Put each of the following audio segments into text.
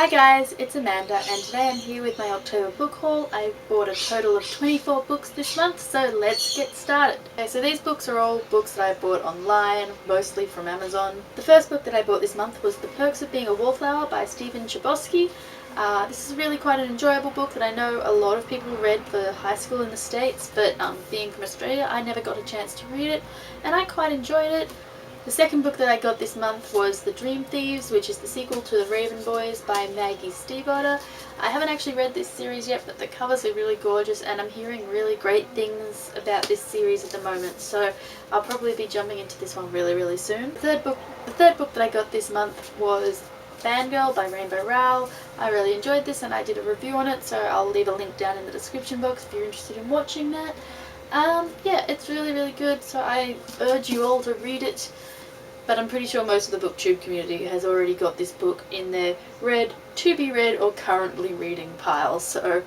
Hi guys, it's Amanda and today I'm here with my October book haul. I bought a total of 24 books this month, so let's get started. Okay, so these books are all books that I bought online, mostly from Amazon. The first book that I bought this month was The Perks of Being a Wallflower by Stephen Chbosky. This is really quite an enjoyable book that I know a lot of people read for high school in the States, but being from Australia I never got a chance to read it and I quite enjoyed it. The second book that I got this month was The Dream Thieves, which is the sequel to The Raven Boys by Maggie Stiefvater. I haven't actually read this series yet, but the covers are really gorgeous and I'm hearing really great things about this series at the moment, so I'll probably be jumping into this one really soon. The third book that I got this month was Fangirl by Rainbow Rowell. I really enjoyed this and I did a review on it, so I'll leave a link down in the description box if you're interested in watching that. Yeah, it's really good, so I urge you all to read it. But I'm pretty sure most of the booktube community has already got this book in their read, to be read, or currently reading pile, so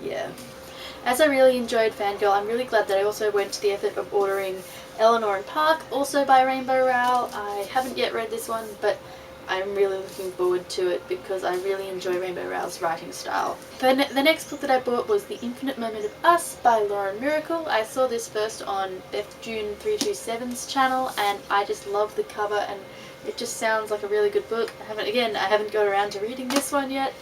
yeah. As I really enjoyed Fangirl, I'm really glad that I also went to the effort of ordering Eleanor and Park, also by Rainbow Rowell. I haven't yet read this one, but I'm really looking forward to it because I really enjoy Rainbow Rowell's writing style. The next book that I bought was The Infinite Moment of Us by Lauren Miracle. I saw this first on Beth June 327's channel and I just love the cover and it just sounds like a really good book. I haven't got around to reading this one yet,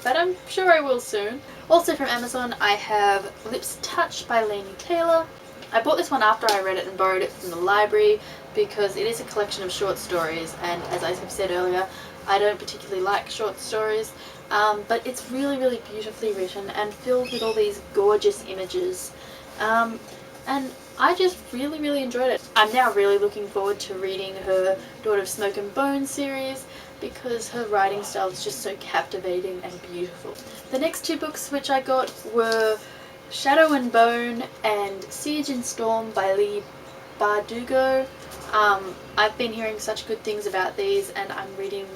but I'm sure I will soon. Also from Amazon I have Lips Touch by Laini Taylor. I bought this one after I read it and borrowed it from the library because it is a collection of short stories, and as I have said earlier, I don't particularly like short stories, but it's really beautifully written and filled with all these gorgeous images, and I just really enjoyed it. I'm now really looking forward to reading her Daughter of Smoke and Bone series because her writing style is just so captivating and beautiful. The next two books which I got were Shadow and Bone and Siege and Storm by Leigh Bardugo. I've been hearing such good things about these and I'm really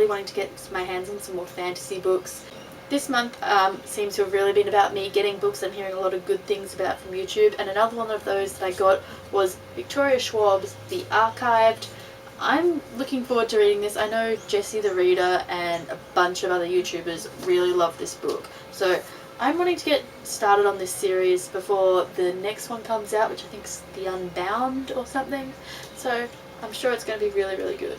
wanting to get my hands on some more fantasy books. This month seems to have really been about me getting books I'm hearing a lot of good things about from YouTube, and another one of those that I got was Victoria Schwab's The Archived. I'm looking forward to reading this. I know Jessie the Reader and a bunch of other YouTubers really love this book, so I'm wanting to get started on this series before the next one comes out, which I think is The Unbound or something, so I'm sure it's going to be really good.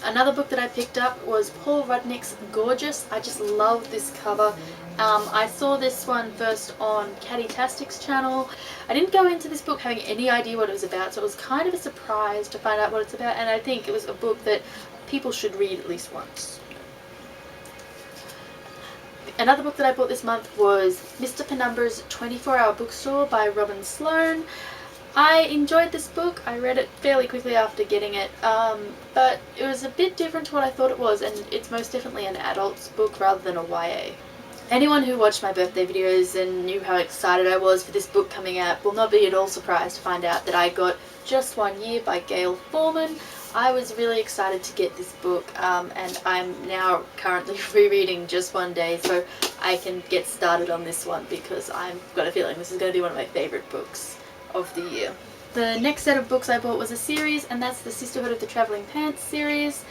Another book that I picked up was Paul Rudnick's Gorgeous. I just love this cover. I saw this one first on Caddy-tastic's channel. I didn't go into this book having any idea what it was about, so it was kind of a surprise to find out what it's about, and I think it was a book that people should read at least once. Another book that I bought this month was Mr. Penumbra's 24-Hour Bookstore by Robin Sloan. I enjoyed this book. I read it fairly quickly after getting it, but it was a bit different to what I thought it was, and it's most definitely an adult's book rather than a YA. Anyone who watched my birthday videos and knew how excited I was for this book coming out will not be at all surprised to find out that I got Just One Year by Gail Forman. I was really excited to get this book, and I'm now currently rereading Just One Day so I can get started on this one because I've got a feeling this is going to be one of my favourite books of the year. The next set of books I bought was a series, and that's the Sisterhood of the Travelling Pants series.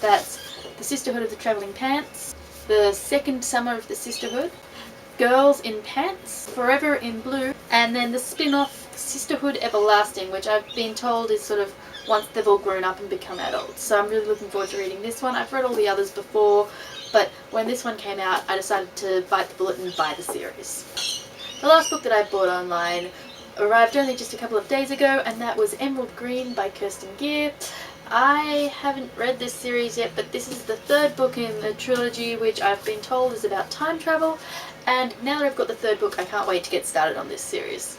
That's the Sisterhood of the Travelling Pants, the Second Summer of the Sisterhood, Girls in Pants, Forever in Blue, and then the spin-off Sisterhood Everlasting, which I've been told is sort of once they've all grown up and become adults. So I'm really looking forward to reading this one. I've read all the others before, but when this one came out I decided to bite the bullet and buy the series. The last book that I bought online arrived only just a couple of days ago, and that was Emerald Green by Kirsten Gear. I haven't read this series yet, but this is the third book in the trilogy, which I've been told is about time travel, and now that I've got the third book I can't wait to get started on this series.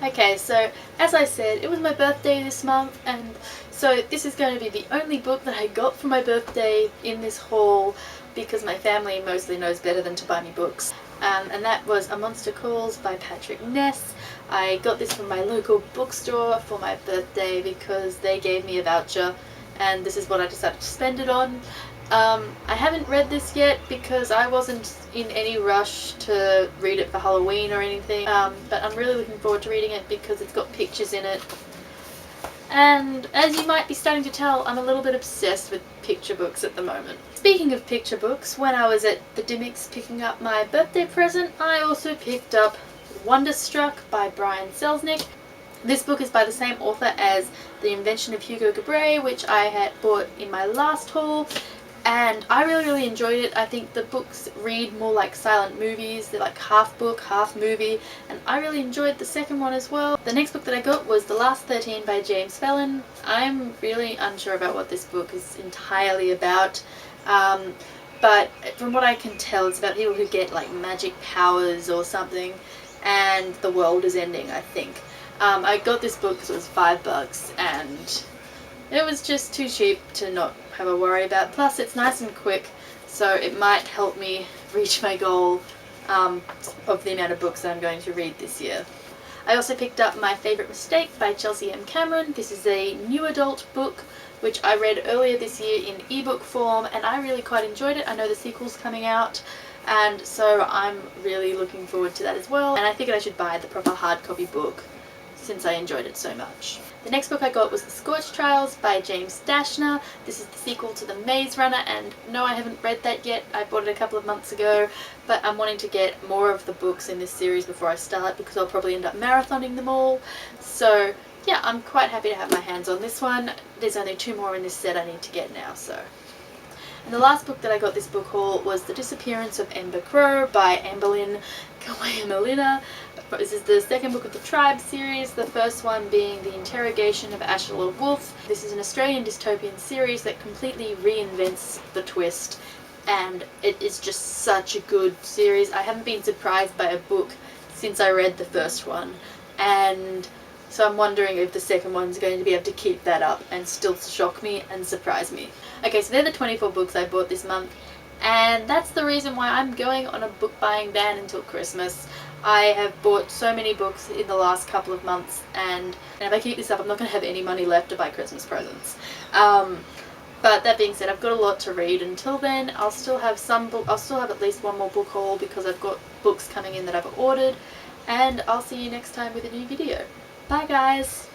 Okay, so as I said, it was my birthday this month, and so this is going to be the only book that I got for my birthday in this haul because my family mostly knows better than to buy me books. And that was A Monster Calls by Patrick Ness. I got this from my local bookstore for my birthday because they gave me a voucher and this is what I decided to spend it on. I haven't read this yet because I wasn't in any rush to read it for Halloween or anything, but I'm really looking forward to reading it because it's got pictures in it And as you might be starting to tell, I'm a little bit obsessed with picture books at the moment. Speaking of picture books, when I was at the Dimmicks picking up my birthday present, I also picked up Wonderstruck by Brian Selznick. This book is by the same author as The Invention of Hugo Cabret, which I had bought in my last haul, and I really enjoyed it. I think the books read more like silent movies. They're like half book, half movie, and I really enjoyed the second one as well. The next book that I got was The Last 13 by James Fallon. I'm really unsure about what this book is entirely about, but from what I can tell, it's about people who get like magic powers or something, and the world is ending, I think. I got this book because it was $5 and it was just too cheap to not have a worry about. Plus it's nice and quick, so it might help me reach my goal of the amount of books that I'm going to read this year. I also picked up My Favourite Mistake by Chelsea M. Cameron. This is a new adult book which I read earlier this year in ebook form, and I really quite enjoyed it. I know the sequel's coming out, and so I'm really looking forward to that as well, and I figured I should buy the proper hard copy book since I enjoyed it so much. The next book I got was The Scorched Trials by James Dashner. This is the sequel to The Maze Runner, and no, I haven't read that yet. I bought it a couple of months ago, but I'm wanting to get more of the books in this series before I start because I'll probably end up marathoning them all. So yeah, I'm quite happy to have my hands on this one. There's only 2 more in this set I need to get now, so. And the last book that I got this book haul was The Disappearance of Ember Crow by Amberlynn Kawayamalina. This is the second book of the Tribe series, the first one being The Interrogation of Ashelor Wolf. This is an Australian dystopian series that completely reinvents the twist, and it is just such a good series. I haven't been surprised by a book since I read the first one, and so I'm wondering if the second one's going to be able to keep that up and still shock me and surprise me. Okay, so they're the 24 books I bought this month, and that's the reason why I'm going on a book buying ban until Christmas. I have bought so many books in the last couple of months, and if I keep this up, I'm not going to have any money left to buy Christmas presents. But that being said, I've got a lot to read. Until then, I'll still have at least one more book haul because I've got books coming in that I've ordered, and I'll see you next time with a new video. Bye guys!